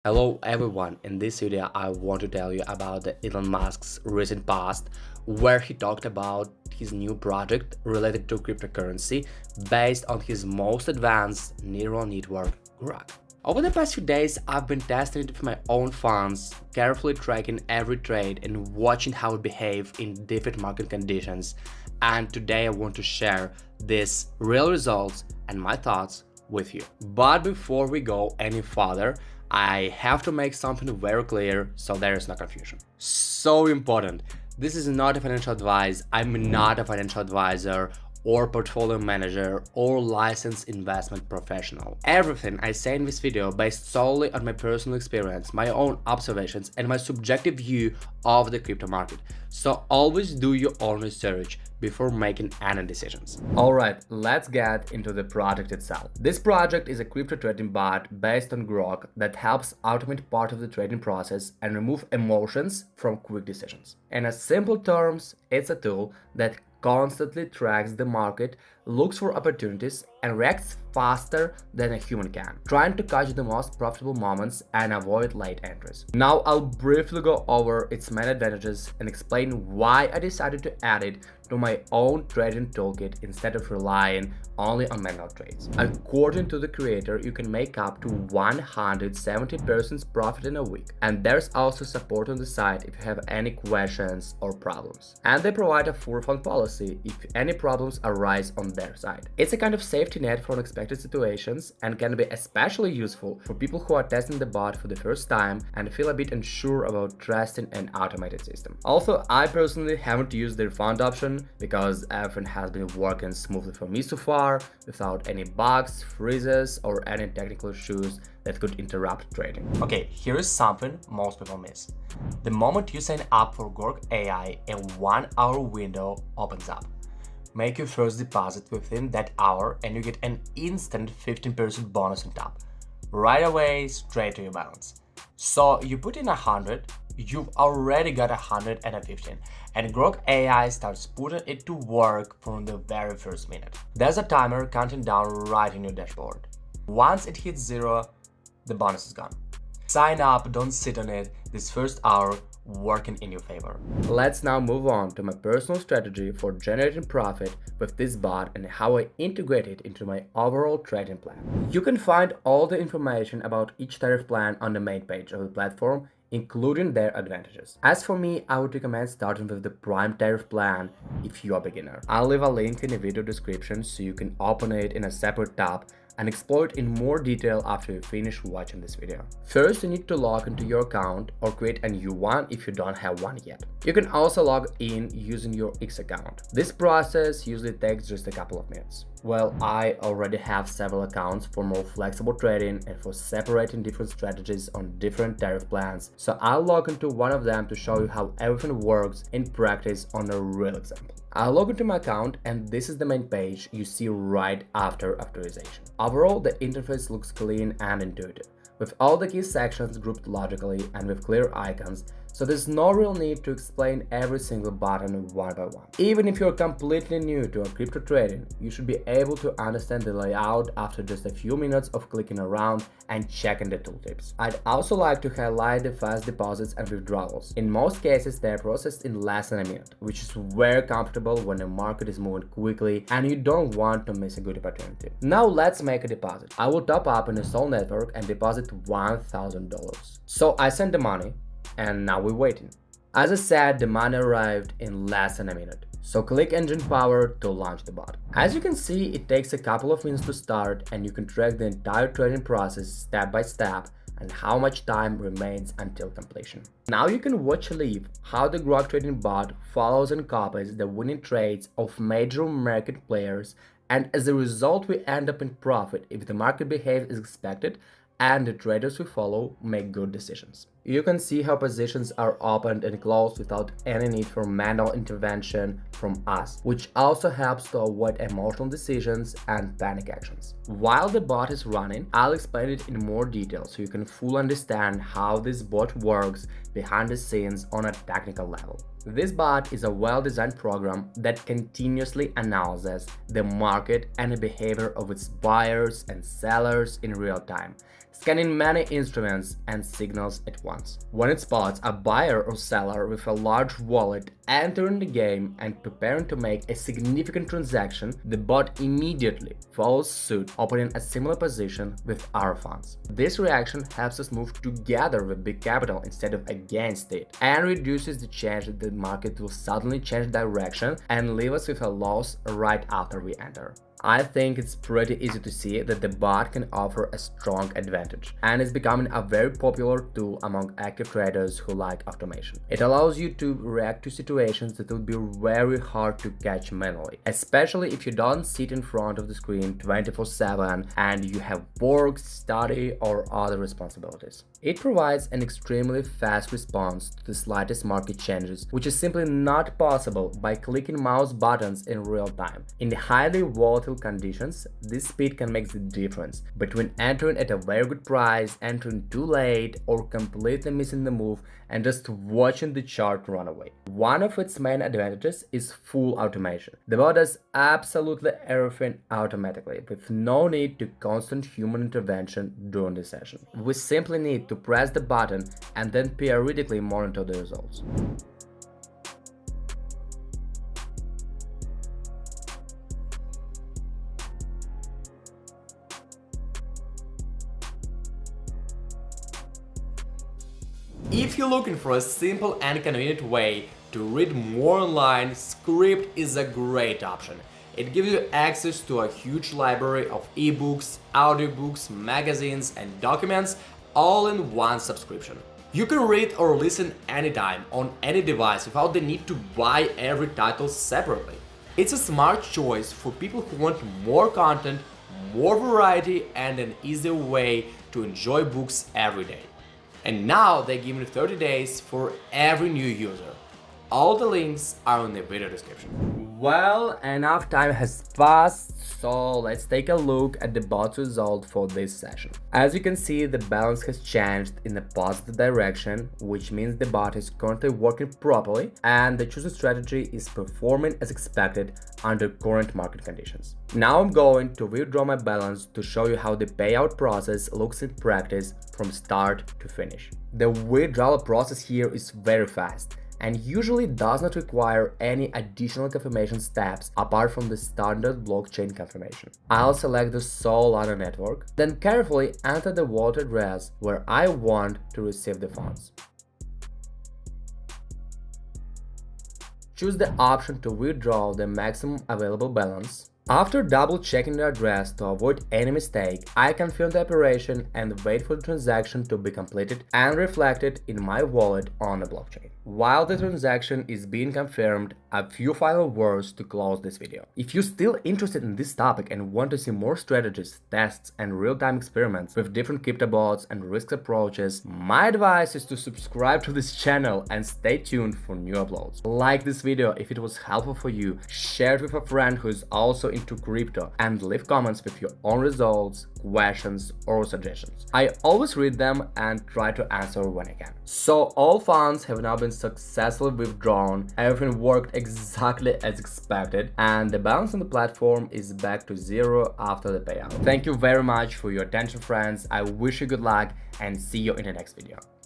Hello everyone, in this video I want to tell you about the Elon Musk's recent past where he talked about his new project related to cryptocurrency based on his most advanced neural network, Grok. Over the past few days I've been testing it with my own funds, carefully tracking every trade and watching how it behaves in different market conditions, and today I want to share these real results and my thoughts with you. But before we go any further, I have to make something very clear so there is no confusion. So important. This is not a financial advice. I'm not a financial advisor or portfolio manager or licensed investment professional. Everything I say in this video based solely on my personal experience, my own observations, and my subjective view of the crypto market. So always do your own research before making any decisions. Alright, let's get into the project itself. This project is a crypto trading bot based on Grok that helps automate part of the trading process and remove emotions from quick decisions. In simple terms, it's a tool that constantly tracks the market, looks for opportunities, and reacts faster than a human can, trying to catch the most profitable moments and avoid late entries. Now I'll briefly go over its main advantages and explain why I decided to add it to my own trading toolkit instead of relying only on manual trades. According to the creator, you can make up to 170% profit in a week, and there's also support on the site if you have any questions or problems. And they provide a full refund policy if any problems arise on their side. It's a kind of safety net for unexpected situations and can be especially useful for people who are testing the bot for the first time and feel a bit unsure about trusting an automated system. Also, I personally haven't used the refund option because everything has been working smoothly for me so far without any bugs, freezes, or any technical issues that could interrupt trading. Okay, here is something most people miss. The moment you sign up for Grok AI, a 1-hour window opens up. Make your first deposit within that hour and you get an instant 15% bonus on top. Right away, straight to your balance. So you put in 100, you've already got 115, and Grok AI starts putting it to work from the very first minute. There's a timer counting down right in your dashboard. Once it hits 0, the bonus is gone. Sign up, don't sit on it, this first hour working in your favor. Let's now move on to my personal strategy for generating profit with this bot and how I integrate it into my overall trading plan. You can find all the information about each tariff plan on the main page of the platform, including their advantages. As for me, I would recommend starting with the Prime tariff plan if you are a beginner. I'll leave a link in the video description so you can open it in a separate tab and explore it in more detail after you finish watching this video. First, you need to log into your account or create a new one if you don't have one yet. You can also log in using your X account. This process usually takes just a couple of minutes. Well, I already have several accounts for more flexible trading and for separating different strategies on different tariff plans, so I'll log into one of them to show you how everything works in practice on a real example. I'll log into my account and this is the main page you see right after authorization. Overall, the interface looks clean and intuitive, with all the key sections grouped logically and with clear icons, so there's no real need to explain every single button one by one. Even if you're completely new to crypto trading, you should be able to understand the layout after just a few minutes of clicking around and checking the tooltips. I'd also like to highlight the fast deposits and withdrawals. In most cases, they're processed in less than a minute, which is very comfortable when the market is moving quickly and you don't want to miss a good opportunity. Now let's make a deposit. I will top up in a Sol network and deposit $1,000. So I send the money, and now we're waiting. As I said, the money arrived in less than a minute, so click engine power to launch the bot. As you can see, it takes a couple of minutes to start and you can track the entire trading process step by step and how much time remains until completion. Now you can watch live how the Grok trading bot follows and copies the winning trades of major market players, and as a result we end up in profit if the market behaves as expected and the traders we follow make good decisions. You can see how positions are opened and closed without any need for manual intervention from us, which also helps to avoid emotional decisions and panic actions. While the bot is running, I'll explain it in more detail so you can fully understand how this bot works behind the scenes on a technical level. This bot is a well-designed program that continuously analyzes the market and the behavior of its buyers and sellers in real time, scanning many instruments and signals at once. When it spots a buyer or seller with a large wallet entering the game and preparing to make a significant transaction, the bot immediately follows suit, opening a similar position with our funds. This reaction helps us move together with big capital instead of against it, and reduces the chance that the market will suddenly change direction and leave us with a loss right after we enter. I think it's pretty easy to see that the bot can offer a strong advantage, and is becoming a very popular tool among active traders who like automation. It allows you to react to situations that would be very hard to catch manually, especially if you don't sit in front of the screen 24/7 and you have work, study, or other responsibilities. It provides an extremely fast response to the slightest market changes, which is simply not possible by clicking mouse buttons in real time. In the highly volatile conditions, this speed can make the difference between entering at a very good price, entering too late, or completely missing the move and just watching the chart run away. One of its main advantages is full automation. The bot does absolutely everything automatically, with no need to constant human intervention during the session. We simply need to press the button and then periodically monitor the results. If you're looking for a simple and convenient way to read more online, Script is a great option. It gives you access to a huge library of ebooks, audiobooks, magazines, and documents all in one subscription. You can read or listen anytime on any device without the need to buy every title separately. It's a smart choice for people who want more content, more variety, and an easier way to enjoy books every day. And now they give you 30 days for every new user. All the links are in the video description. Well, enough time has passed, so let's take a look at the bot's result for this session. As you can see, the balance has changed in a positive direction, which means the bot is currently working properly and the chosen strategy is performing as expected under current market conditions. Now I'm going to withdraw my balance to show you how the payout process looks in practice from start to finish. The withdrawal process here is very fast and usually does not require any additional confirmation steps apart from the standard blockchain confirmation. I'll select the Solana network, then carefully enter the wallet address where I want to receive the funds. Choose the option to withdraw the maximum available balance. After double checking the address to avoid any mistake, I confirm the operation and wait for the transaction to be completed and reflected in my wallet on the blockchain. While the transaction is being confirmed, a few final words to close this video. If you're still interested in this topic and want to see more strategies, tests, and real-time experiments with different crypto bots and risk approaches, my advice is to subscribe to this channel and stay tuned for new uploads. Like this video if it was helpful for you, share it with a friend who is also into crypto, and leave comments with your own results, questions, or suggestions. I always read them and try to answer when I can. So all funds have now been successfully withdrawn, everything worked exactly as expected, and the balance on the platform is back to zero after the payout. Thank you very much for your attention, friends. I wish you good luck and see you in the next video.